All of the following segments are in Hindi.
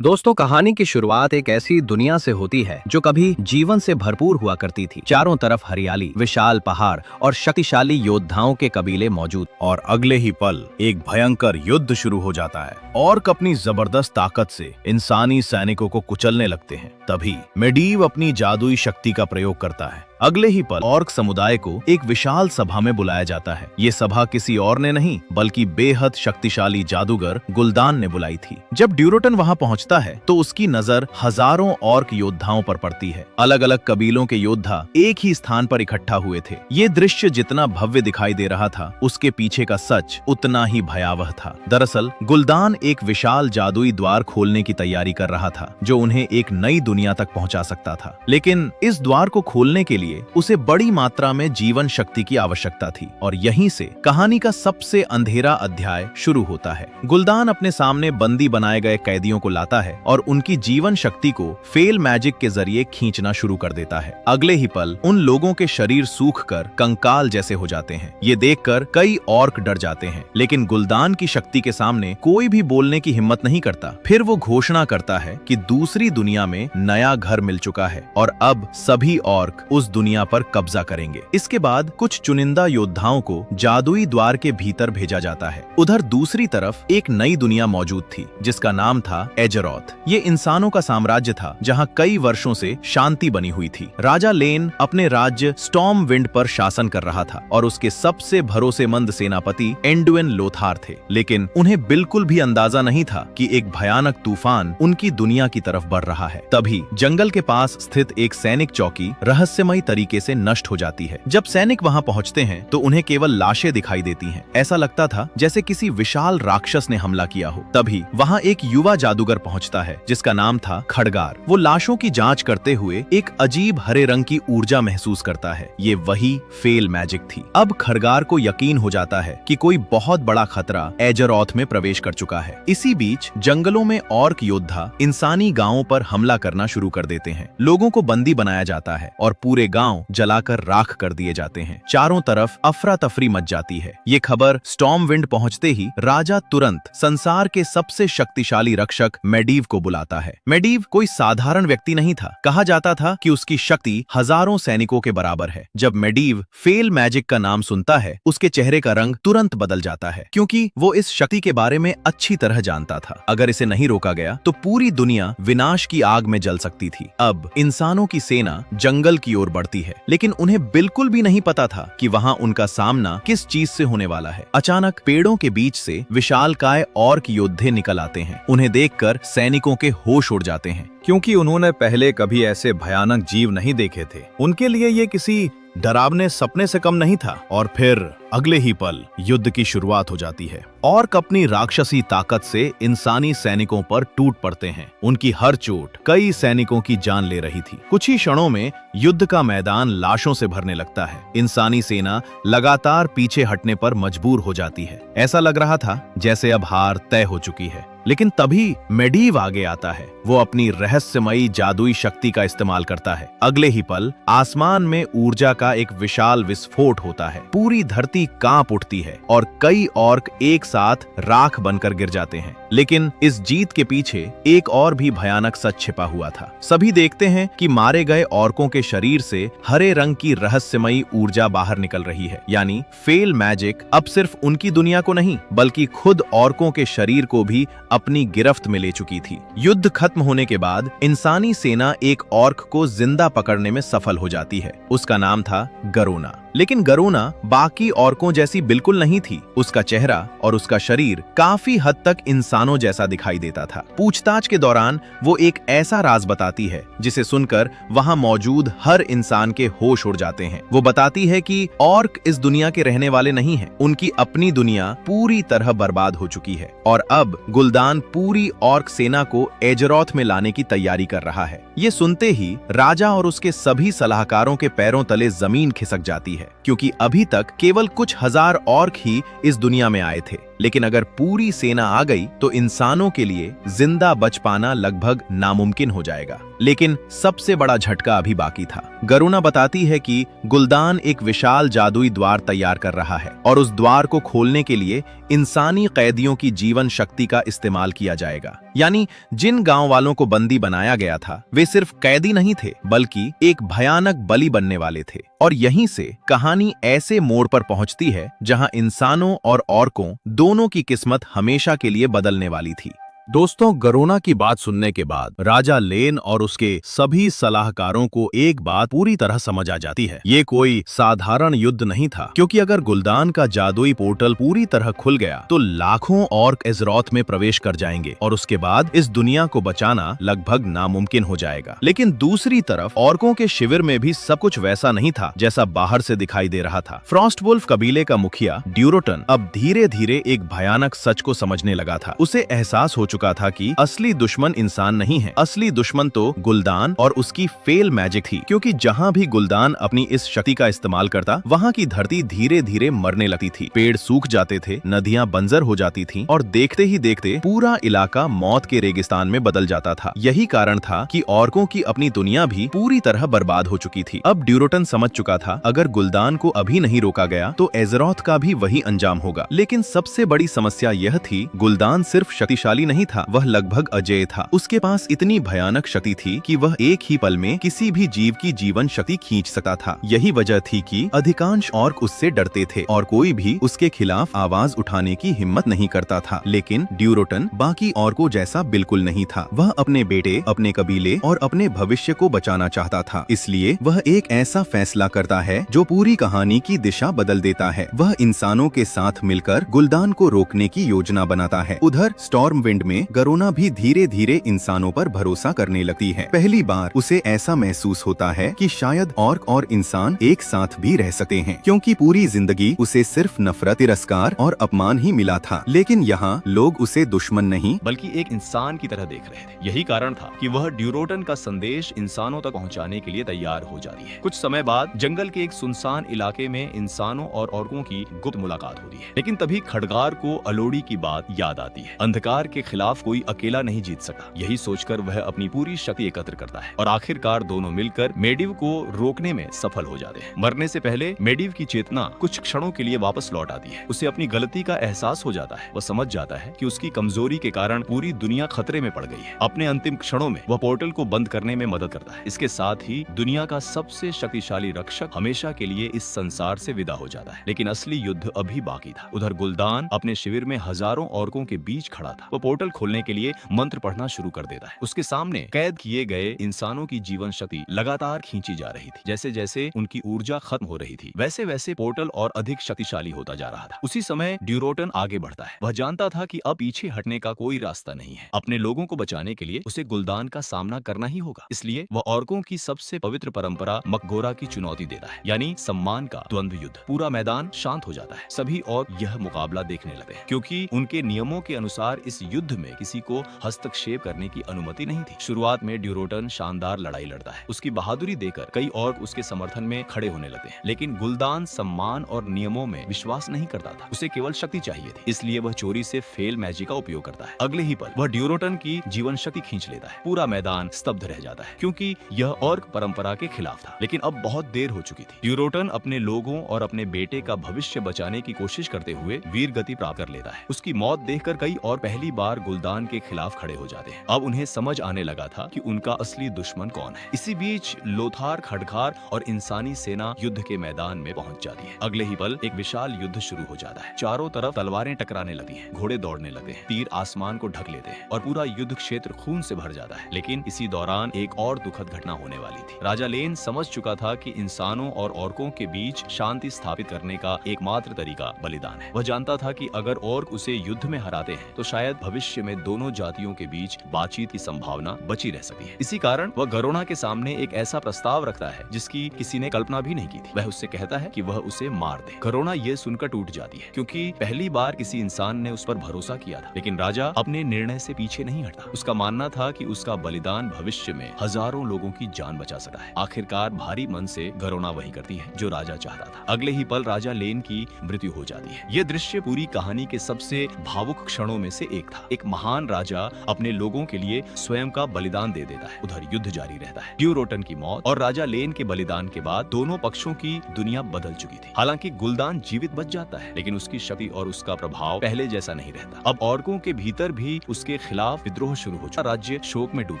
दोस्तों, कहानी की शुरुआत एक ऐसी दुनिया से होती है जो कभी जीवन से भरपूर हुआ करती थी। चारों तरफ हरियाली, विशाल पहाड़ और शक्तिशाली योद्धाओं के कबीले मौजूद। और अगले ही पल एक भयंकर युद्ध शुरू हो जाता है। ऑर्क अपनी जबरदस्त ताकत से इंसानी सैनिकों को कुचलने लगते हैं। तभी मेडीव अपनी जादुई शक्ति का प्रयोग करता है। अगले ही पल ऑर्क समुदाय को एक विशाल सभा में बुलाया जाता है। ये सभा किसी और ने नहीं बल्कि बेहद शक्तिशाली जादूगर गुल्दान ने बुलाई थी। जब ड्यूरोटन वहां पहुंचता है तो उसकी नजर हजारों ऑर्क योद्धाओं पर पड़ती है। अलग अलग कबीलों के योद्धा एक ही स्थान पर इकट्ठा हुए थे। ये दृश्य जितना भव्य दिखाई दे रहा था, उसके पीछे का सच उतना ही भयावह था। दरअसल गुल्दान एक विशाल जादुई द्वार खोलने की तैयारी कर रहा था, जो उन्हें एक नई दुनिया तक पहुंचा सकता था। लेकिन इस द्वार को खोलने के लिए उसे बड़ी मात्रा में जीवन शक्ति की आवश्यकता थी, और यहीं से कहानी का सबसे अंधेरा अध्याय शुरू होता है। गुल्दान अपने सामने बंदी बनाए गए कैदियों को लाता है और उनकी जीवन शक्ति को फेल मैजिक के जरिए खींचना शुरू कर देता है। अगले ही पल उन लोगों के शरीर सूखकर कंकाल जैसे हो जाते हैं। ये देखकर कई ऑर्क डर जाते हैं, लेकिन गुल्दान की शक्ति के सामने कोई भी बोलने की हिम्मत नहीं करता। फिर वो घोषणा करता है कि दूसरी दुनिया में नया घर मिल चुका है और अब सभी ऑर्क उस दुनिया पर कब्जा करेंगे। इसके बाद कुछ चुनिंदा योद्धाओं को जादुई द्वार के भीतर भेजा जाता है। उधर दूसरी तरफ एक नई दुनिया मौजूद थी जिसका नाम था एजरोथ। ये इंसानों का साम्राज्य था जहां कई वर्षों से शांति बनी हुई थी। राजा लेन अपने राज्य स्टॉर्म विंड पर शासन कर रहा था और उसके सबसे भरोसेमंद सेनापति एंडुइन लोथार थे। लेकिन उन्हें बिल्कुल भी अंदाजा नहीं था कि एक भयानक तूफान उनकी दुनिया की तरफ बढ़ रहा है। तभी जंगल के पास स्थित एक सैनिक चौकी रहस्यमयी तरीके से नष्ट हो जाती है। जब सैनिक वहां पहुंचते हैं तो उन्हें केवल लाशें दिखाई देती हैं। ऐसा लगता था जैसे किसी विशाल राक्षस ने हमला किया हो। तभी वहां एक युवा जादूगर पहुंचता है जिसका नाम था खड़गार। वो लाशों की जांच करते हुए एक अजीब हरे रंग की ऊर्जा महसूस करता है। ये वही फेल मैजिक थी। अब खड़गार को यकीन हो जाता है कि कोई बहुत बड़ा खतरा एजरोथ में प्रवेश कर चुका है। इसी बीच जंगलों में ऑर्क योद्धा इंसानी गांवों पर हमला करना शुरू कर देते हैं। लोगों को बंदी बनाया जाता है और पूरे गांव जलाकर राख कर दिए जाते हैं। चारों तरफ अफरा तफरी मच जाती है। ये खबर स्टॉर्म विंड पहुंचते ही राजा तुरंत संसार के सबसे शक्तिशाली रक्षक मेडीव को बुलाता है। मेडीव कोई साधारण व्यक्ति नहीं था। कहा जाता था कि उसकी शक्ति हजारों सैनिकों के बराबर है। जब मेडीव फेल मैजिक का नाम सुनता है, उसके चेहरे का रंग तुरंत बदल जाता है, क्योंकि वो इस शक्ति के बारे में अच्छी तरह जानता था। अगर इसे नहीं रोका गया तो पूरी दुनिया विनाश की आग में जल सकती थी। अब इंसानों की सेना जंगल की ओर बढ़ती है, लेकिन उन्हें बिल्कुल भी नहीं पता था कि वहां उनका सामना किस चीज से होने वाला है। अचानक पेड़ों के बीच से विशालकाय ऑर्क योद्धे निकल आते हैं। उन्हें देखकर सैनिकों के होश उड़ जाते हैं, क्योंकि उन्होंने पहले कभी ऐसे भयानक जीव नहीं देखे थे। उनके लिए ये किसी डरावने सपने से कम नहीं था। और फिर अगले ही पल युद्ध की शुरुआत हो जाती है। ऑर्क अपनी राक्षसी ताकत से इंसानी सैनिकों पर टूट पड़ते हैं। उनकी हर चोट कई सैनिकों की जान ले रही थी। कुछ ही क्षणों में युद्ध का मैदान लाशों से भरने लगता है। इंसानी सेना लगातार पीछे हटने पर मजबूर हो जाती है। ऐसा लग रहा था जैसे अब हार तय हो चुकी है। लेकिन तभी मेडीव आगे आता है। वो अपनी रहस्यमयी जादुई शक्ति का इस्तेमाल करता है। अगले ही पल आसमान में ऊर्जा का एक विशाल विस्फोट होता है। पूरी धरती कांप उठती है और कई ऑर्क एक साथ राख बनकर गिर जाते हैं। लेकिन इस जीत के पीछे एक और भी भयानक सच छिपा हुआ था। सभी देखते हैं कि मारे गए ऑर्कों के शरीर से हरे रंग की रहस्यमयी ऊर्जा बाहर निकल रही है। यानी फेल मैजिक अब सिर्फ उनकी दुनिया को नहीं बल्कि खुद ऑर्कों के शरीर को भी अपनी गिरफ्त में ले चुकी थी। युद्ध खत्म होने के बाद इंसानी सेना एक ऑर्क को जिंदा पकड़ने में सफल हो जाती है। उसका नाम था गरोना। लेकिन गरोना बाकी ऑर्कों जैसी बिल्कुल नहीं थी। उसका चेहरा और उसका शरीर काफी हद तक इंसानों जैसा दिखाई देता था। पूछताछ के दौरान वो एक ऐसा राज बताती है जिसे सुनकर वहां मौजूद हर इंसान के होश उड़ जाते हैं। वो बताती है कि ऑर्क इस दुनिया के रहने वाले नहीं हैं। उनकी अपनी दुनिया पूरी तरह बर्बाद हो चुकी है और अब गुल्दान पूरी ऑर्क सेना को एजरोथ में लाने की तैयारी कर रहा है। ये सुनते ही राजा और उसके सभी सलाहकारों के पैरों तले जमीन खिसक जाती है, क्योंकि अभी तक केवल कुछ हजार ऑर्क ही इस दुनिया में आए थे। लेकिन अगर पूरी सेना आ गई तो इंसानों के लिए जिंदा बच पाना लगभग नामुमकिन हो जाएगा। लेकिन सबसे बड़ा झटका अभी बाकी था। गरुणा बताती है कि गुलदान एक विशाल जादुई द्वार तैयार कर रहा है और उस द्वार को खोलने के लिए इंसानी कैदियों की जीवन शक्ति का इस्तेमाल किया जाएगा। यानी जिन गांव वालों को बंदी बनाया गया था वे सिर्फ कैदी नहीं थे बल्कि एक भयानक बलि बनने वाले थे। और यहीं से कहानी ऐसे मोड़ पर पहुंचती है जहां इंसानों और औरकों दोनों की किस्मत हमेशा के लिए बदलने वाली थी। दोस्तों, गरुणा की बात सुनने के बाद राजा लेन और उसके सभी सलाहकारों को एक बात पूरी तरह समझ आ जाती है। ये कोई साधारण युद्ध नहीं था, क्योंकि अगर गुलदान का जादुई पोर्टल पूरी तरह खुल गया तो लाखों ऑर्क एज़रोथ में प्रवेश कर जाएंगे और उसके बाद इस दुनिया को बचाना लगभग नामुमकिन हो जाएगा। लेकिन दूसरी तरफ ऑर्कों के शिविर में भी सब कुछ वैसा नहीं था जैसा बाहर से दिखाई दे रहा था। फ्रॉस्टवुल्फ कबीले का मुखिया ड्यूरोटन अब धीरे धीरे एक भयानक सच को समझने लगा था। उसे एहसास हो चुका था कि असली दुश्मन इंसान नहीं है, असली दुश्मन तो गुलदान और उसकी फेल मैजिक थी। क्योंकि जहां भी गुलदान अपनी इस शक्ति का इस्तेमाल करता वहां की धरती धीरे धीरे मरने लगती थी, पेड़ सूख जाते थे, नदियां बंजर हो जाती थीं और देखते ही देखते पूरा इलाका मौत के रेगिस्तान में बदल जाता था। यही कारण था कि ऑर्कों की अपनी दुनिया भी पूरी तरह बर्बाद हो चुकी थी। अब ड्यूरोटन समझ चुका था अगर गुलदान को अभी नहीं रोका गया तो एज़रोथ का भी वही अंजाम होगा। लेकिन सबसे बड़ी समस्या यह थी, गुलदान सिर्फ शक्तिशाली नहीं था, वह लगभग अजेय था। उसके पास इतनी भयानक शक्ति थी कि वह एक ही पल में किसी भी जीव की जीवन शक्ति खींच सकता था। यही वजह थी कि अधिकांश ऑर्क उससे डरते थे और कोई भी उसके खिलाफ आवाज उठाने की हिम्मत नहीं करता था। लेकिन ड्यूरोटन बाकी ऑर्कों जैसा बिल्कुल नहीं था। वह अपने बेटे, अपने कबीले और अपने भविष्य को बचाना चाहता था। इसलिए वह एक ऐसा फैसला करता है जो पूरी कहानी की दिशा बदल देता है। वह इंसानों के साथ मिलकर गुलदान को रोकने की योजना बनाता है। उधर स्टॉर्मविंड में गरुणा भी धीरे धीरे इंसानों पर भरोसा करने लगती है। पहली बार उसे ऐसा महसूस होता है कि शायद ऑर्क और इंसान एक साथ भी रह सकते हैं, क्योंकि पूरी जिंदगी उसे सिर्फ नफरत, तिरस्कार और अपमान ही मिला था। लेकिन यहाँ लोग उसे दुश्मन नहीं बल्कि एक इंसान की तरह देख रहे थे। यही कारण था कि वह ड्यूरोटन का संदेश इंसानों तक पहुंचाने के लिए तैयार हो जाती है। कुछ समय बाद जंगल के एक सुनसान इलाके में इंसानों और ऑर्कों की गुप्त मुलाकात होती है। लेकिन तभी खडगार को अलोड़ी की बात याद आती है। अंधकार के खिलाफ कोई अकेला नहीं जीत सकता। यही सोचकर वह अपनी पूरी शक्ति एकत्र करता है और आखिरकार दोनों मिलकर मेडिव को रोकने में सफल हो जाते हैं। मरने से पहले मेडिव की चेतना कुछ क्षणों के लिए वापस लौट आती है। उसे अपनी गलती का एहसास हो जाता है। वह समझ जाता है कि उसकी कमजोरी के कारण पूरी दुनिया खतरे में पड़ गई है। अपने अंतिम क्षणों में वह पोर्टल को बंद करने में मदद करता है। इसके साथ ही दुनिया का सबसे शक्तिशाली रक्षक हमेशा के लिए इस संसार से विदा हो जाता है। लेकिन असली युद्ध अभी बाकी था। उधर गुलदान अपने शिविर में हजारों ऑर्कों के बीच खड़ा था। वह पोर्टल खोलने के लिए मंत्र पढ़ना शुरू कर देता है। उसके सामने कैद किए गए इंसानों की जीवन शक्ति लगातार खींची जा रही थी। जैसे जैसे उनकी ऊर्जा खत्म हो रही थी वैसे वैसे पोर्टल और अधिक शक्तिशाली होता जा रहा था। उसी समय ड्यूरोटन आगे बढ़ता है। वह जानता था कि अब पीछे हटने का कोई रास्ता नहीं है। अपने लोगों को बचाने के लिए उसे गुलदान का सामना करना ही होगा। इसलिए वह ऑर्कों की सबसे पवित्र परंपरा मकगोरा की चुनौती देता है, यानी सम्मान का द्वंद्व युद्ध। पूरा मैदान शांत हो जाता है। सभी ऑर्क यह मुकाबला देखने लगते हैं, क्योंकि उनके नियमों के अनुसार इस युद्ध में किसी को हस्तक्षेप करने की अनुमति नहीं थी। शुरुआत में ड्यूरोटन शानदार लड़ाई लड़ता है। उसकी बहादुरी देखकर कई ऑर्क उसके समर्थन में खड़े होने लगते हैं। लेकिन गुलदान सम्मान और नियमों में विश्वास नहीं करता था। उसे केवल शक्ति चाहिए थी, इसलिए वह चोरी से फेल मैजिक का उपयोग करता है। अगले ही पल वह ड्यूरोटन की जीवन शक्ति खींच लेता है। पूरा मैदान स्तब्ध रह जाता है, क्योंकि यह ऑर्क परंपरा के खिलाफ था। लेकिन अब बहुत देर हो चुकी थी। ड्यूरोटन अपने लोगों और अपने बेटे का भविष्य बचाने की कोशिश करते हुए वीर गति प्राप्त कर लेता है। उसकी मौत देखकर कई और पहली बार गुलदान के खिलाफ खड़े हो जाते हैं। अब उन्हें समझ आने लगा था कि उनका असली दुश्मन कौन है। इसी बीच लोथार, खडगार और इंसानी सेना युद्ध के मैदान में पहुंच जाती है। अगले ही पल एक विशाल युद्ध शुरू हो जाता है। चारों तरफ तलवारें टकराने लगती हैं, घोड़े दौड़ने लगते हैं, तीर आसमान को ढक लेते हैं और पूरा युद्ध क्षेत्र खून से भर जाता है। लेकिन इसी दौरान एक और दुखद घटना होने वाली थी। राजा लेन समझ चुका था कि इंसानों और ऑर्कों के बीच शांति स्थापित करने का एकमात्र तरीका बलिदान है। वह जानता था कि अगर ऑर्क उसे युद्ध में हराते हैं तो शायद भविष्य भविष्य में दोनों जातियों के बीच बातचीत की संभावना बची रह सकती है। इसी कारण वह गरोना के सामने एक ऐसा प्रस्ताव रखता है जिसकी किसी ने कल्पना भी नहीं की थी। वह उससे कहता है कि वह उसे मार दे। गरोना ये सुनकर टूट जाती है, क्योंकि पहली बार किसी इंसान ने उस पर भरोसा किया था। लेकिन राजा अपने निर्णय से पीछे नहीं हटता। उसका मानना था कि उसका बलिदान भविष्य में हजारों लोगों की जान बचा सकता है। आखिरकार भारी मन से गरोना वही करती है जो राजा चाहता था। अगले ही पल राजा लेन की मृत्यु हो जाती है। यह दृश्य पूरी कहानी के सबसे भावुक क्षणों में से एक था। एक महान राजा अपने लोगों के लिए स्वयं का बलिदान दे देता है। उधर युद्ध जारी रहता है। ड्यूरोटन की मौत और राजा लेन के बलिदान के बाद दोनों पक्षों की दुनिया बदल चुकी थी। हालांकि गुलदान जीवित बच जाता है, लेकिन उसकी शक्ति और उसका प्रभाव पहले जैसा नहीं रहता। अब ऑर्कों के भीतर भी उसके खिलाफ विद्रोह शुरू हो जाता है। राज्य शोक में डूब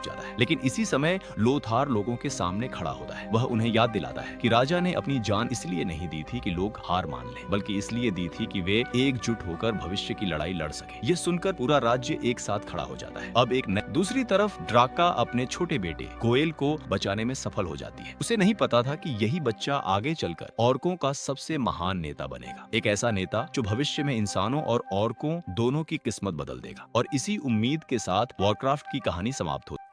जाता है। लेकिन इसी समय लोथार लोगों के सामने खड़ा होता है। वह उन्हें याद दिलाता है कि राजा ने अपनी जान इसलिए नहीं दी थी कि लोग हार मान लें, बल्कि इसलिए दी थी कि वे एकजुट होकर भविष्य की लड़ाई लड़ सके। ये सुनकर पूरा राज्य एक साथ खड़ा हो जाता है। अब दूसरी तरफ ड्राका अपने छोटे बेटे कोएल को बचाने में सफल हो जाती है। उसे नहीं पता था कि यही बच्चा आगे चलकर ऑर्कों का सबसे महान नेता बनेगा। एक ऐसा नेता जो भविष्य में इंसानों और ऑर्कों दोनों की किस्मत बदल देगा। और इसी उम्मीद के साथ वॉरक्राफ्ट की कहानी समाप्त होती है।